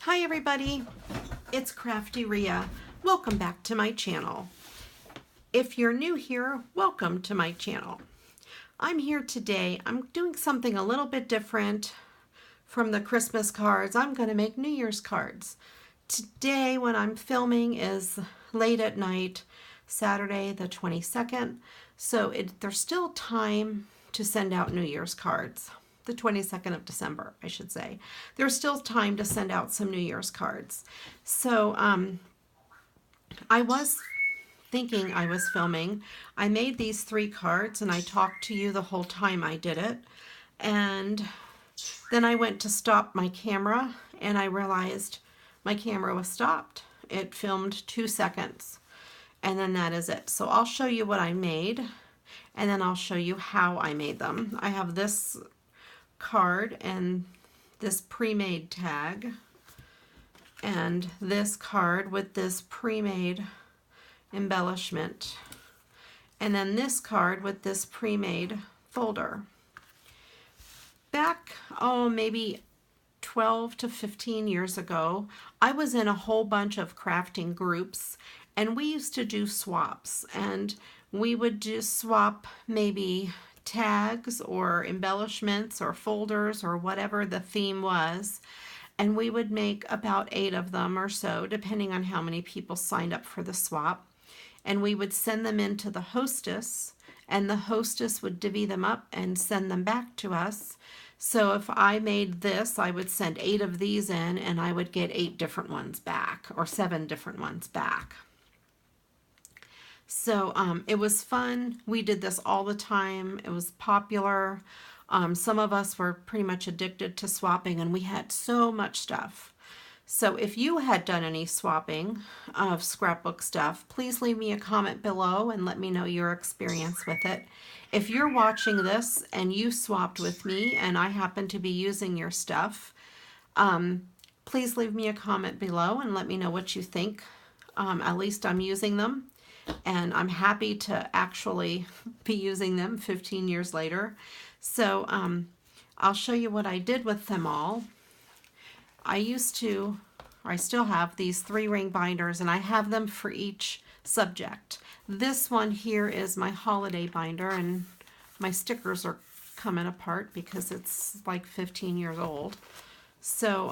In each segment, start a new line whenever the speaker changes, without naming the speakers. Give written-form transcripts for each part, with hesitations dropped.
Hi everybody, it's CraftyRia. Welcome back to my channel. If you're new here, welcome to my channel. I'm here today. I'm doing something a little bit different from the Christmas cards. I'm going to make New Year's cards. Today when I'm filming is late at night, Saturday the 22nd, so there's still time to send out New Year's cards. The 22nd of December, I should say. There's still time to send out some New Year's cards. So I was thinking I was filming. I made these 3 cards and I talked to you the whole time I did it. And then I went to stop my camera and I realized my camera was stopped. It filmed 2 seconds and then that is it. So I'll show you what I made and then I'll show you how I made them. I have this card and this pre-made tag and this card with this pre-made embellishment and then this card with this pre-made folder. Back, maybe 12 to 15 years ago, I was in a whole bunch of crafting groups and we used to do swaps, and we would just swap maybe tags or embellishments or folders or whatever the theme was, and we would make about 8 of them or so depending on how many people signed up for the swap, and we would send them in to the hostess and the hostess would divvy them up and send them back to us. So if I made this, I would send 8 of these in and I would get 8 different ones back or 7 different ones back. So it was fun. We did this all the time. It was popular. Some of us were pretty much addicted to swapping and we had so much stuff. So if you had done any swapping of scrapbook stuff, please leave me a comment below and let me know your experience with it. If you're watching this and you swapped with me and I happen to be using your stuff, please leave me a comment below and let me know what you think. At least I'm using them and I'm happy to actually be using them 15 years later. So I'll show you what I did with them all. I still have these 3-ring binders and I have them for each subject. This one here is my holiday binder and my stickers are coming apart because it's like 15 years old. So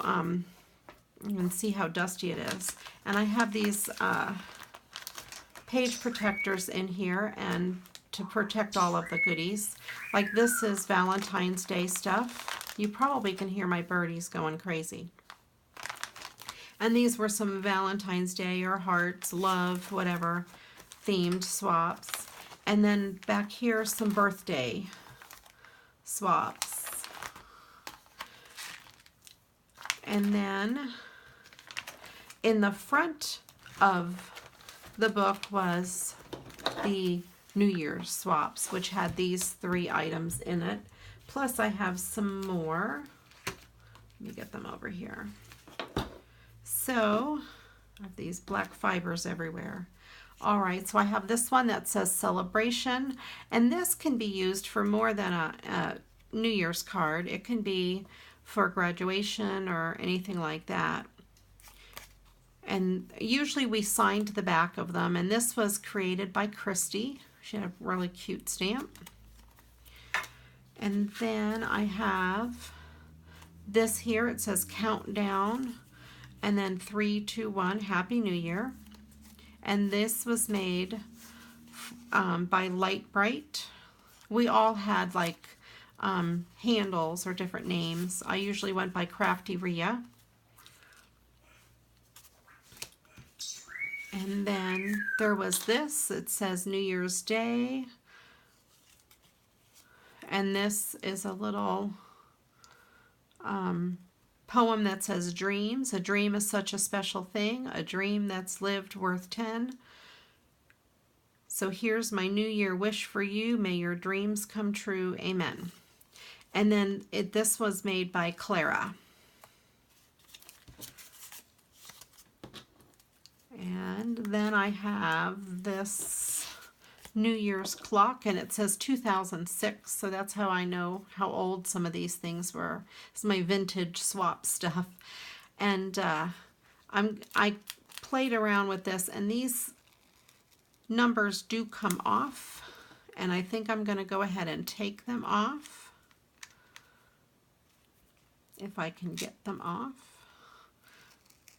you can see how dusty it is. And I have these page protectors in here and to protect all of the goodies. Like this is Valentine's Day stuff. You probably can hear my birdies going crazy. And these were some Valentine's Day or hearts, love, whatever, themed swaps. And then back here, some birthday swaps. And then in the front of the book was the New Year's swaps, which had these 3 items in it. Plus I have some more. Let me get them over here. So I have these black fibers everywhere. All right, so I have this one that says celebration, and this can be used for more than a New Year's card. It can be for graduation or anything like that. And usually we signed the back of them, and this was created by Christy. She had a really cute stamp. And then I have this here. It says countdown. And then 3, 2, 1, Happy New Year. And this was made by Light Bright. We all had like handles or different names. I usually went by CraftyRia. And then there was this. It says New Year's Day. And this is a little poem that says dreams. A dream is such a special thing. A dream that's lived worth 10. So here's my New Year wish for you. May your dreams come true. Amen. And then this was made by Clara. And then I have this New Year's clock, and it says 2006, so that's how I know how old some of these things were. It's my vintage swap stuff. And I played around with this, and these numbers do come off, and I think I'm going to go ahead and take them off if I can get them off,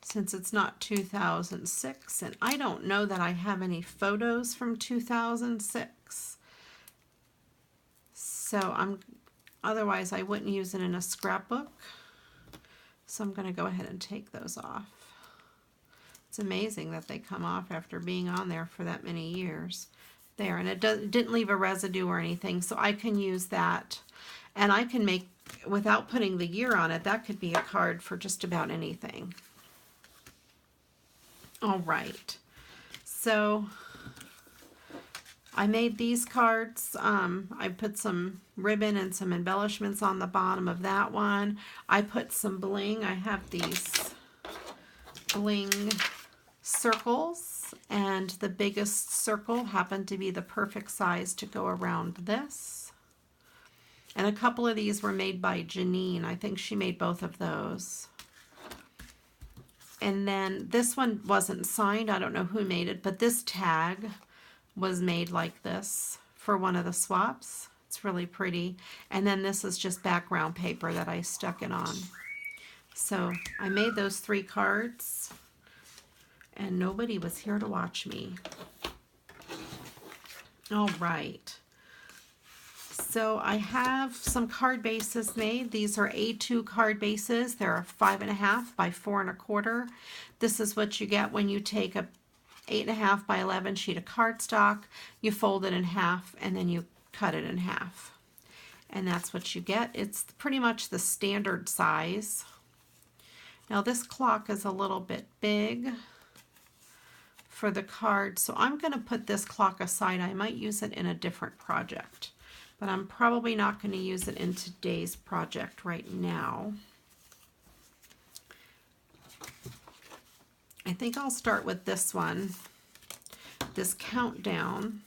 since it's not 2006, and I don't know that I have any photos from 2006. So otherwise I wouldn't use it in a scrapbook. So I'm going to go ahead and take those off. It's amazing that they come off after being on there for that many years. There, and it didn't leave a residue or anything, so I can use that. And I can make, without putting the year on it, that could be a card for just about anything. All right, so I made these cards. I put some ribbon and some embellishments on the bottom of that one. I put some bling. I have these bling circles, and the biggest circle happened to be the perfect size to go around this. And a couple of these were made by Janine. I think she made both of those. And then this one wasn't signed. I don't know who made it, but this tag was made like this for one of the swaps. It's really pretty. And then this is just background paper that I stuck it on. So I made those 3 cards, and nobody was here to watch me. All right. So I have some card bases made. These are A2 card bases. They're 5.5 by 4.25. This is what you get when you take a 8.5 by 11 sheet of cardstock. You fold it in half, and then you cut it in half. And that's what you get. It's pretty much the standard size. Now this clock is a little bit big for the card, so I'm going to put this clock aside. I might use it in a different project, but I'm probably not going to use it in today's project right now. I think I'll start with this one, this countdown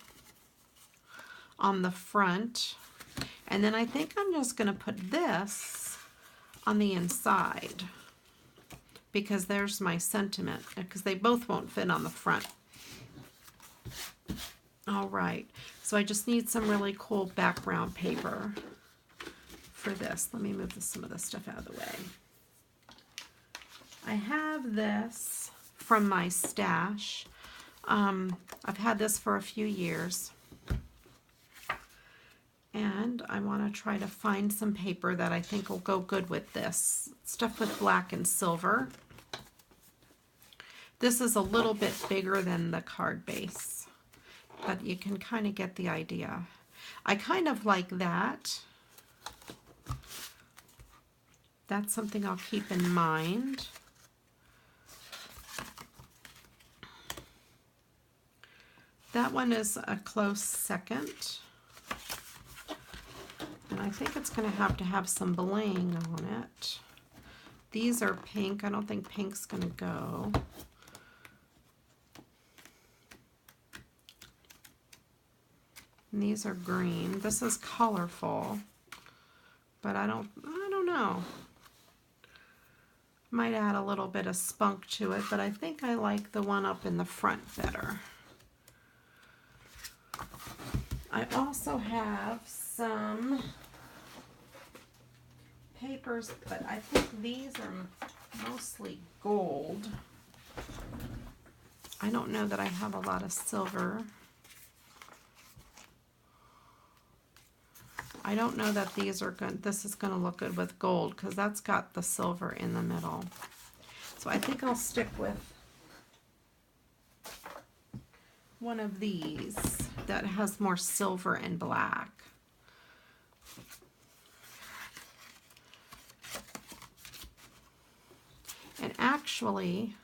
on the front, and then I think I'm just going to put this on the inside, because there's my sentiment, because they both won't fit on the front. All right, so I just need some really cool background paper for this. Let me move some of this stuff out of the way. I have this from my stash. I've had this for a few years, and I want to try to find some paper that I think will go good with this. Stuff with black and silver. This is a little bit bigger than the card base, but you can kind of get the idea. I kind of like that. That's something I'll keep in mind. That one is a close second. And I think it's going to have some bling on it. These are pink. I don't think pink's going to go. And these are green. This is colorful, but I don't know. Might add a little bit of spunk to it, but I think I like the one up in the front better. I also have some papers, but I think these are mostly gold. I don't know that I have a lot of silver. I don't know that these are good. This is going to look good with gold because that's got the silver in the middle. So I think I'll stick with one of these that has more silver and black. And actually,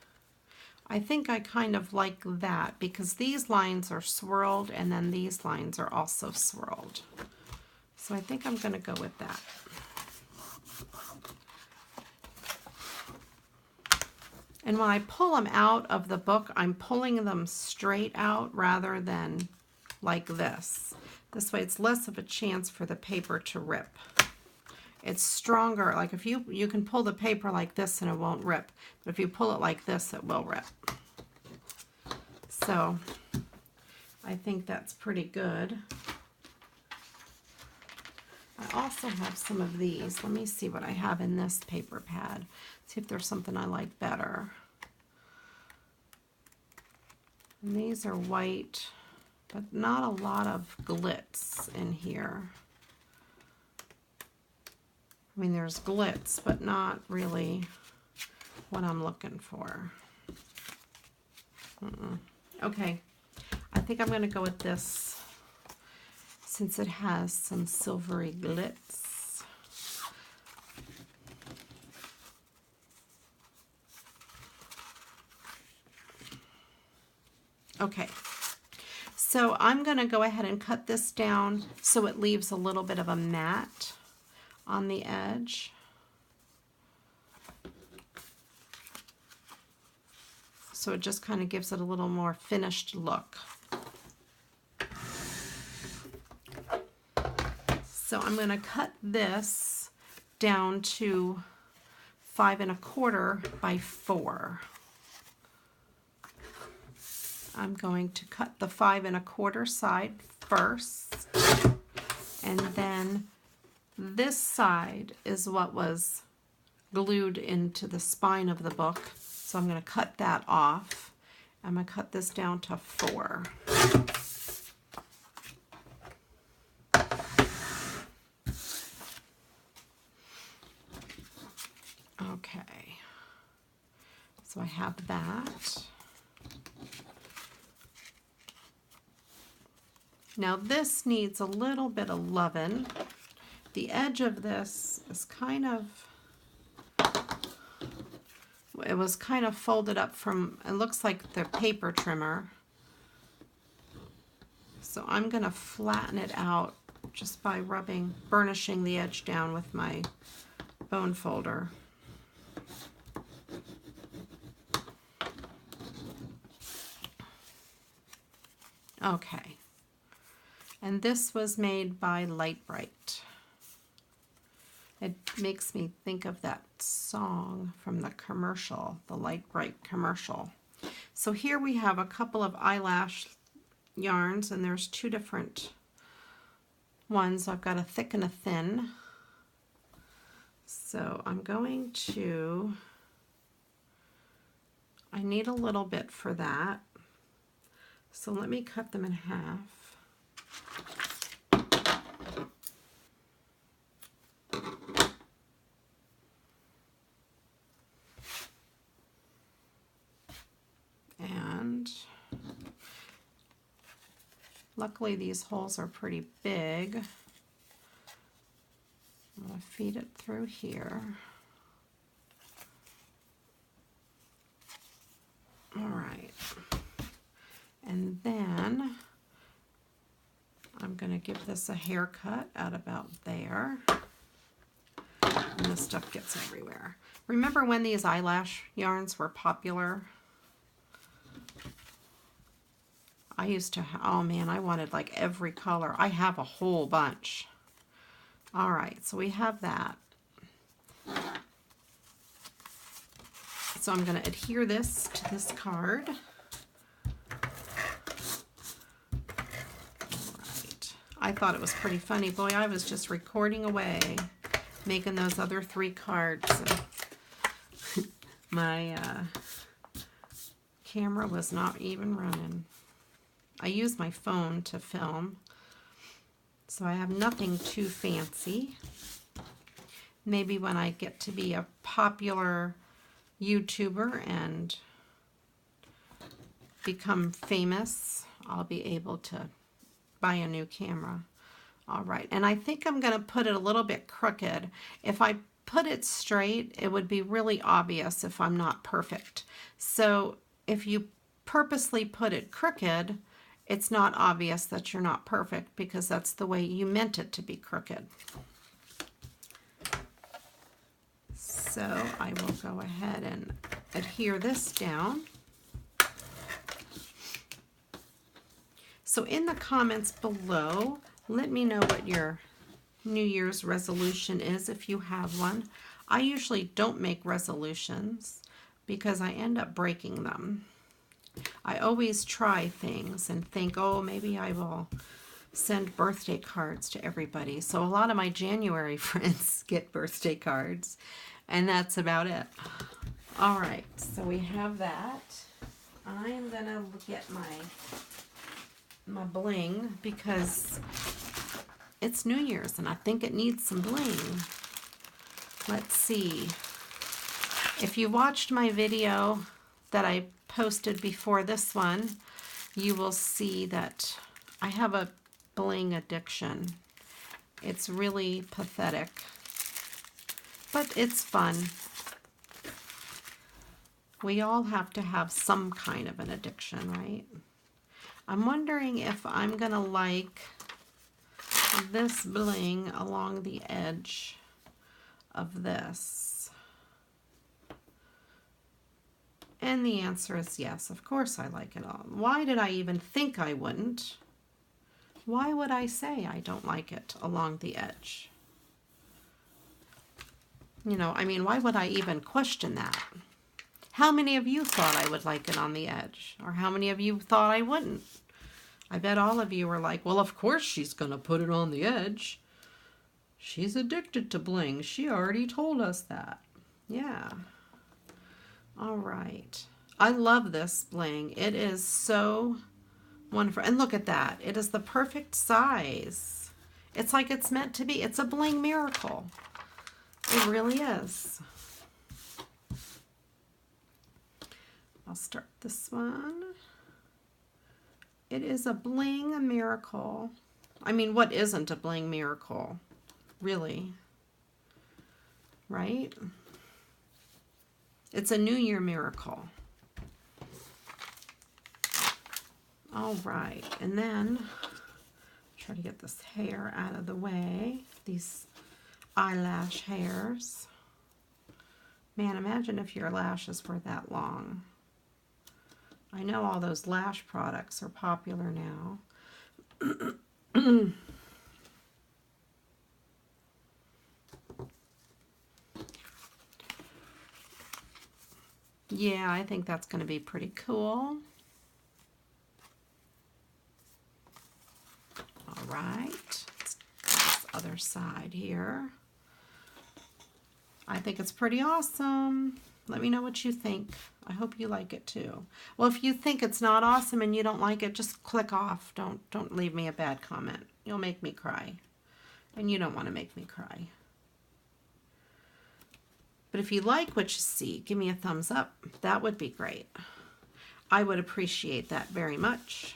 I think I kind of like that because these lines are swirled and then these lines are also swirled. So I think I'm going to go with that. And when I pull them out of the book, I'm pulling them straight out rather than like this. This way it's less of a chance for the paper to rip. it's stronger. Like if you can pull the paper like this and it won't rip, but if you pull it like this, it will rip. So I think that's pretty good. I also have some of these. Let me see what I have in this paper pad. See if there's something I like better. And these are white, but not a lot of glitz in here. I mean, there's glitz, but not really what I'm looking for. Okay, I think I'm going to go with this since it has some silvery glitz. Okay, so I'm going to go ahead and cut this down so it leaves a little bit of a matte on the edge. So it just kind of gives it a little more finished look. So I'm going to cut this down to 5 1/4 by 4. I'm going to cut the 5 1/4 side first, and then this side is what was glued into the spine of the book. So I'm going to cut that off. I'm going to cut this down to 4. Okay, so I have that. Now this needs a little bit of loving. The edge of this is kind of, it was kind of folded up from, it looks like the paper trimmer. So I'm going to flatten it out just by burnishing the edge down with my bone folder. Okay, and this was made by Light Bright. It makes me think of that song from the commercial, the Light Bright commercial. So here we have a couple of eyelash yarns, and there's 2 different ones. I've got a thick and a thin. So I'm going to, I need a little bit for that. So let me cut them in half. And luckily these holes are pretty big. I'm going to feed it through here. All right. And then I'm going to give this a haircut at about there. And this stuff gets everywhere. Remember when these eyelash yarns were popular? I used to, oh man, I wanted like every color. I have a whole bunch. All right, so we have that. So I'm going to adhere this to this card. I thought it was pretty funny. Boy, I was just recording away, making those other 3 cards. My camera was not even running. I use my phone to film, so I have nothing too fancy. Maybe when I get to be a popular YouTuber and become famous, I'll be able to buy a new camera. All right, and I think I'm going to put it a little bit crooked. If I put it straight, it would be really obvious if I'm not perfect. So if you purposely put it crooked, it's not obvious that you're not perfect because that's the way you meant it to be crooked. So I will go ahead and adhere this down. So in the comments below, let me know what your New Year's resolution is if you have one. I usually don't make resolutions because I end up breaking them. I always try things and think, oh, maybe I will send birthday cards to everybody. So a lot of my January friends get birthday cards, and that's about it. All right, so we have that. I'm gonna get my bling because it's New Year's and I think it needs some bling. Let's see. If you watched my video that I posted before this one, you will see that I have a bling addiction. It's really pathetic, but it's fun. We all have to have some kind of an addiction, right? I'm wondering if I'm gonna like this bling along the edge of this. And the answer is yes, of course I like it all. Why did I even think I wouldn't? Why would I say I don't like it along the edge? You know, I mean, why would I even question that? How many of you thought I would like it on the edge? Or how many of you thought I wouldn't? I bet all of you were like, well, of course she's going to put it on the edge. She's addicted to bling. She already told us that. Yeah. All right. I love this bling. It is so wonderful. And look at that. It is the perfect size. It's like it's meant to be. It's a bling miracle. It really is. I'll start this one. It is a bling miracle. I mean, what isn't a bling miracle? Really? Right? It's a New Year miracle. All right, and then try to get this hair out of the way. These eyelash hairs. Man, imagine if your lashes were that long. I know all those lash products are popular now. Yeah, I think that's going to be pretty cool. All right, let's do this other side here. I think it's pretty awesome. Let me know what you think. I hope you like it too. Well, if you think it's not awesome and you don't like it, just click off. Don't leave me a bad comment. You'll make me cry. And you don't want to make me cry. But if you like what you see, give me a thumbs up. That would be great. I would appreciate that very much.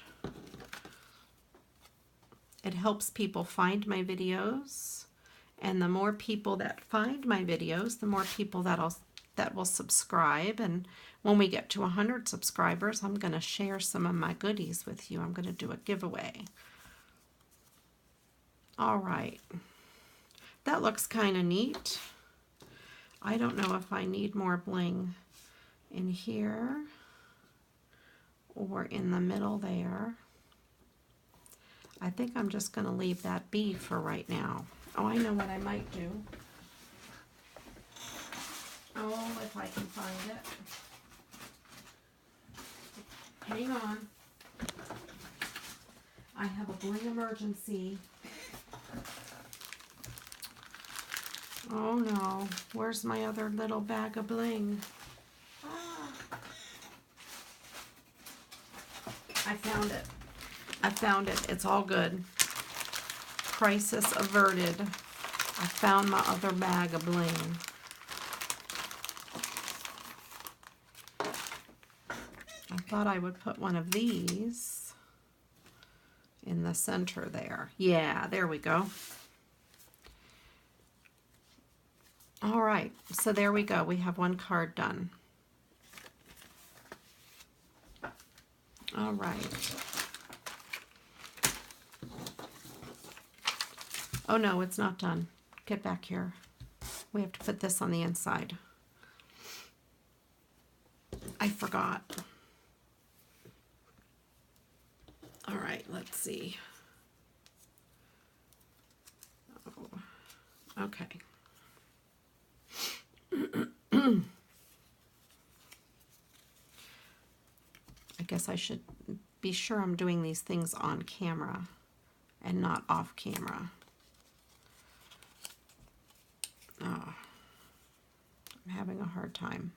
It helps people find my videos. And the more people that find my videos, the more people that will subscribe. And when we get to 100 subscribers, I'm going to share some of my goodies with you. I'm going to do a giveaway. All right. That looks kind of neat. I don't know if I need more bling in here or in the middle there. I think I'm just going to leave that be for right now. Oh, I know what I might do. Oh, if I can find it. Hang on. I have a bling emergency. Oh no, where's my other little bag of bling? Ah. I found it. I found it. It's all good. Crisis averted. I found my other bag of bling. I thought I would put one of these in the center there. Yeah, there we go. All right, so there we go. We have one card done. All right. Oh no, it's not done. Get back here. We have to put this on the inside. I forgot. All right, let's see. Oh. Okay. I guess I should be sure I'm doing these things on camera and not off camera. Oh, I'm having a hard time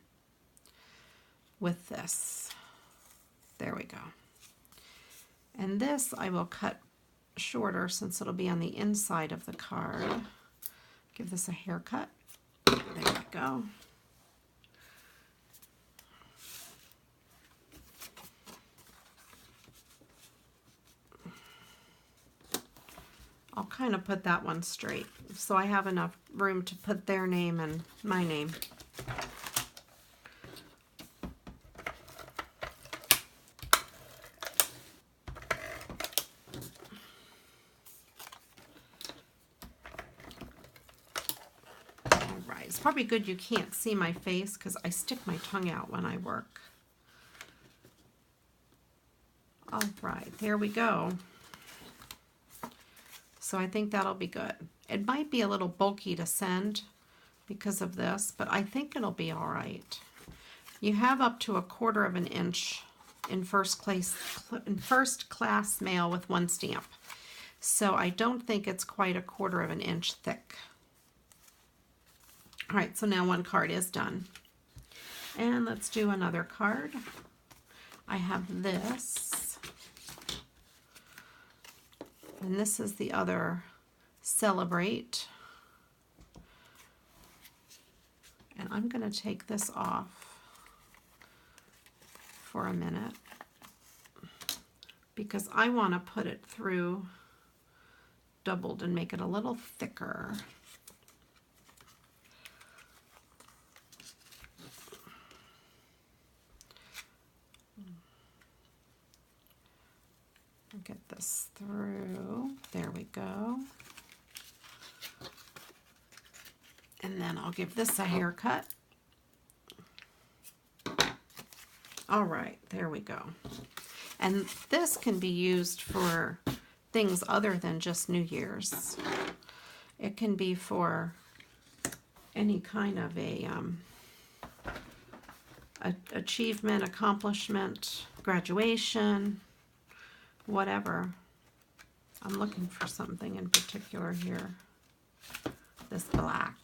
with this. There we go. And this I will cut shorter since it'll be on the inside of the card. Give this a haircut. There we go. I'll kind of put that one straight so I have enough room to put their name and my name. Alright, it's probably good you can't see my face because I stick my tongue out when I work. Alright, there we go. So I think that'll be good. It might be a little bulky to send because of this, but I think it'll be all right. You have up to 1/4 of an inch in first class mail with one stamp. So I don't think it's quite 1/4 of an inch thick. All right, so now one card is done. And let's do another card. I have this. And this is the other Celebrate. And I'm going to take this off for a minute because I want to put it through doubled and make it a little thicker. Get this through. There we go. And then I'll give this a haircut. All right, there we go. And this can be used for things other than just New Year's. It can be for any kind of a achievement, accomplishment, graduation, whatever. I'm looking for something in particular here. This black.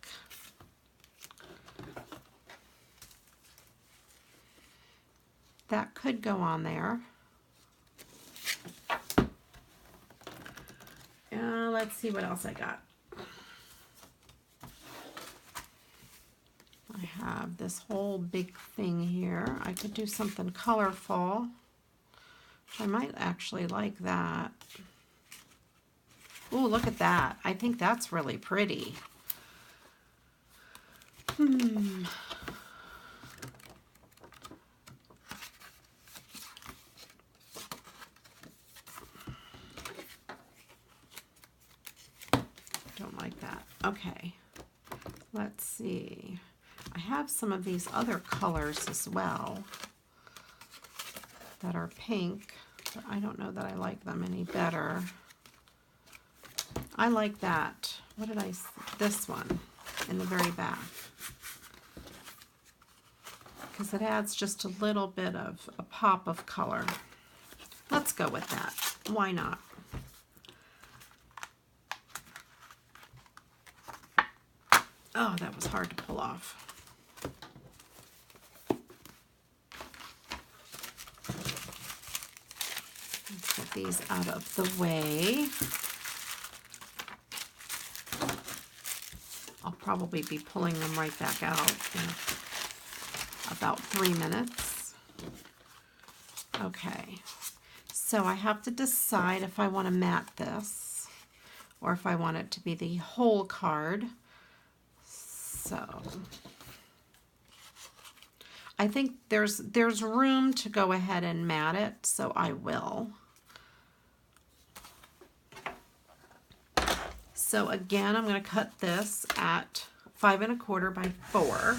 That could go on there. Let's see what else I got. I have this whole big thing here. I could do something colorful. I might actually like that. Ooh, look at that. I think that's really pretty. Don't like that. Okay. Let's see. I have some of these other colors as well that are pink, but I don't know that I like them any better. I like that. What did I, this one in the very back. Because it adds just a little bit of a pop of color. Let's go with that. Why not? Oh, that was hard to pull off. Let's get these out of the way. I'll probably be pulling them right back out in about 3 minutes. Okay, so I have to decide if I want to mat this or if I want it to be the whole card. So I think there's room to go ahead and mat it, so I will. So again, I'm going to cut this at 5 1/4 by 4.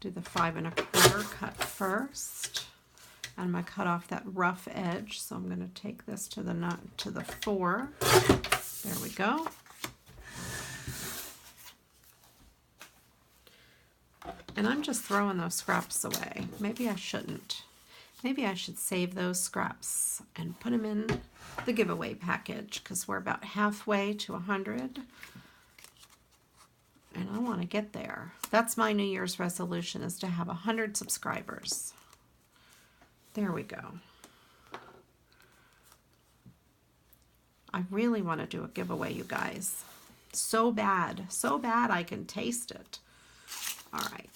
Do the 5 1/4 cut first, I'm going to cut off that rough edge, so I'm going to take this to the 4. There we go. And I'm just throwing those scraps away. Maybe I shouldn't. Maybe I should save those scraps and put them in the giveaway package, because we're about halfway to 100. And I want to get there. That's my New Year's resolution, is to have 100 subscribers. There we go. I really want to do a giveaway, you guys. So bad I can taste it. All right.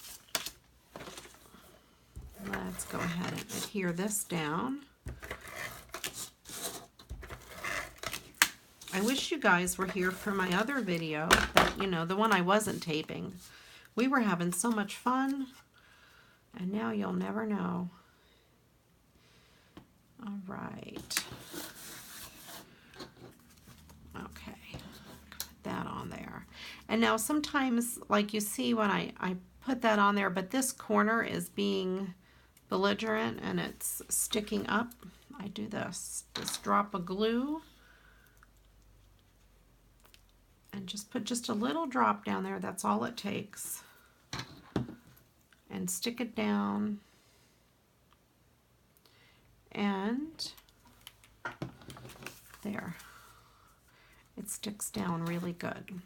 Let's go ahead and adhere this down. I wish you guys were here for my other video, the one I wasn't taping. We were having so much fun, and now you'll never know. All right. Okay, put that on there. And now sometimes, like you see when I put that on there, but this corner is being belligerent and it's sticking up, I do this. Just drop a glue and just put just a little drop down there. That's all it takes. And stick it down. And there. It sticks down really good.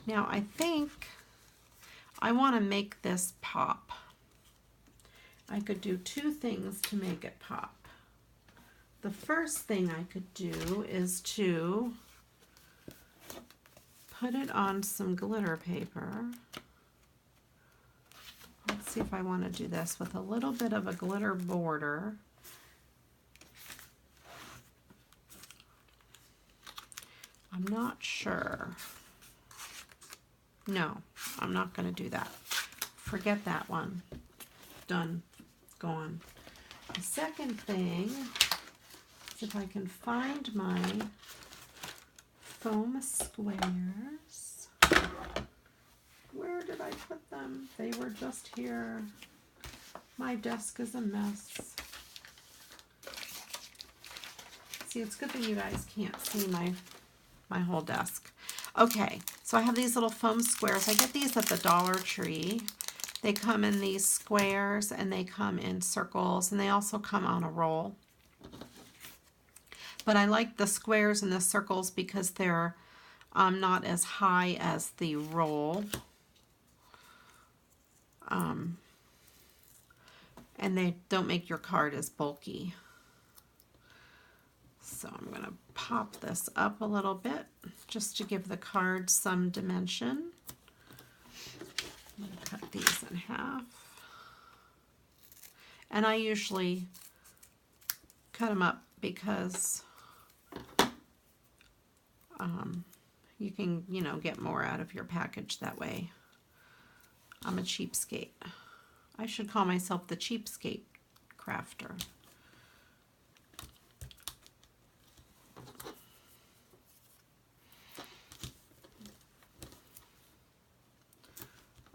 Now I think I want to make this pop. I could do 2 things to make it pop. The first thing I could do is to put it on some glitter paper. Let's see if I want to do this with a little bit of a glitter border. I'm not sure. No, I'm not going to do that. Forget that one. Done. Gone. The second thing is if I can find my foam squares. Where did I put them? They were just here. My desk is a mess. See, it's good that you guys can't see my whole desk. Okay, so I have these little foam squares. I get these at the Dollar Tree. They come in these squares and they come in circles, and they also come on a roll. But I like the squares and the circles because they're not as high as the roll. And they don't make your card as bulky. So I'm going to pop this up a little bit just to give the card some dimension. I'm going to cut these in half. And I usually cut them up because you can, get more out of your package that way. I'm a cheapskate. I should call myself the cheapskate crafter.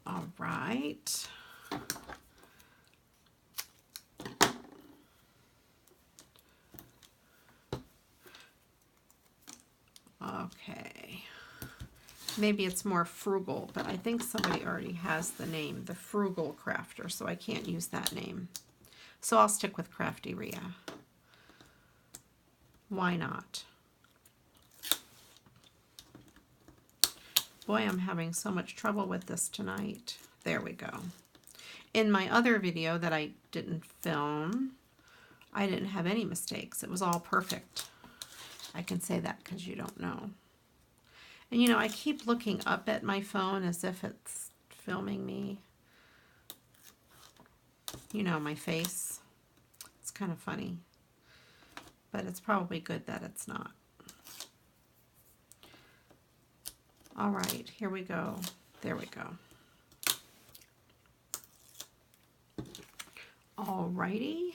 All right. Okay. Maybe it's more frugal, but I think somebody already has the name, the Frugal Crafter, so I can't use that name. So I'll stick with CraftyRia. Why not? Boy, I'm having so much trouble with this tonight. There we go. In my other video that I didn't film, I didn't have any mistakes. It was all perfect. I can say that because you don't know. And I keep looking up at my phone as if it's filming me. My face. It's kind of funny. But it's probably good that it's not. All right, here we go. There we go. All righty.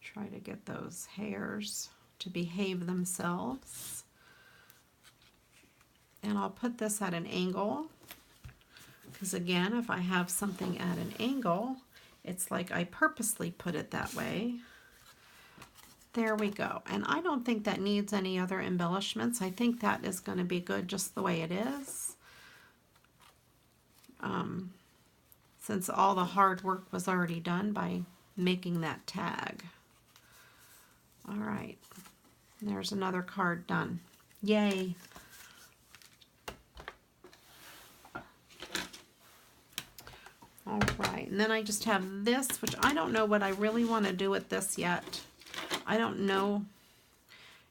Try to get those hairs to behave themselves. And I'll put this at an angle, because again, if I have something at an angle, It's like I purposely put it that way. There we go. And I don't think that needs any other embellishments. I think that is going to be good just the way it is. Since all the hard work was already done by making that tag. All right. There's another card done. Yay. All right. And then I just have this, which I don't know what I really want to do with this yet. I don't know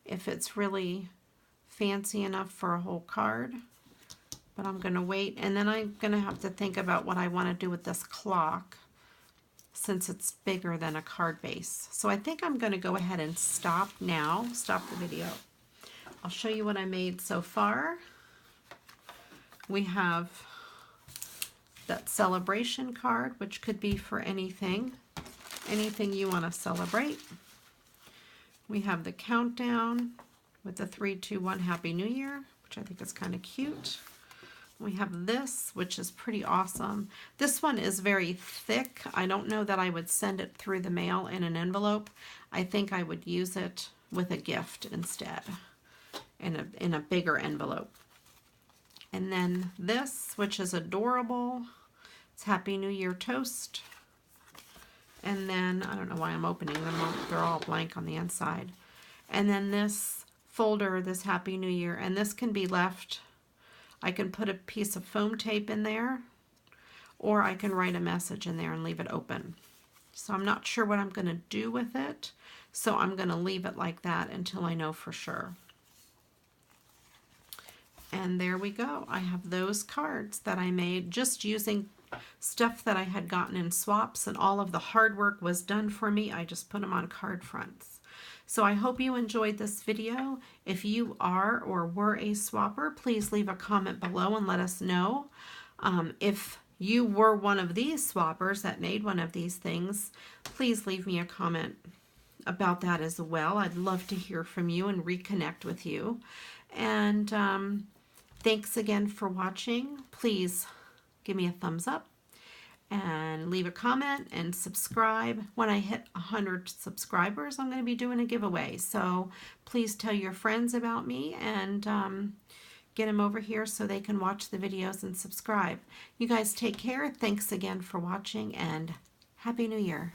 if it's really fancy enough for a whole card, but I'm going to wait. And then I'm going to have to think about what I want to do with this clock since it's bigger than a card base. So I think I'm going to go ahead and stop now, stop the video. I'll show you what I made so far. We have that celebration card, which could be for anything you want to celebrate. We have the countdown with the 3, 2, 1 Happy New Year, which I think is kind of cute. We have this, which is pretty awesome. This one is very thick. I don't know that I would send it through the mail in an envelope. I think I would use it with a gift instead, in a bigger envelope. And then this, which is adorable. It's Happy New Year toast. And then, I don't know why I'm opening them. They're all blank on the inside. And then this folder, this Happy New Year, and this can be left. I can put a piece of foam tape in there, or I can write a message in there and leave it open. So I'm not sure what I'm going to do with it, so I'm going to leave it like that until I know for sure. And there we go. I have those cards that I made just using stuff that I had gotten in swaps, and all of the hard work was done for me. I just put them on card fronts. So I hope you enjoyed this video. If you are or were a swapper, please leave a comment below and let us know. If you were one of these swappers that made one of these things, please leave me a comment about that as well. I'd love to hear from you and reconnect with you. And thanks again for watching. Please give me a thumbs up and leave a comment and subscribe. When I hit 100 subscribers, I'm going to be doing a giveaway. So please tell your friends about me and get them over here so they can watch the videos and subscribe. You guys take care. Thanks again for watching, and Happy New Year.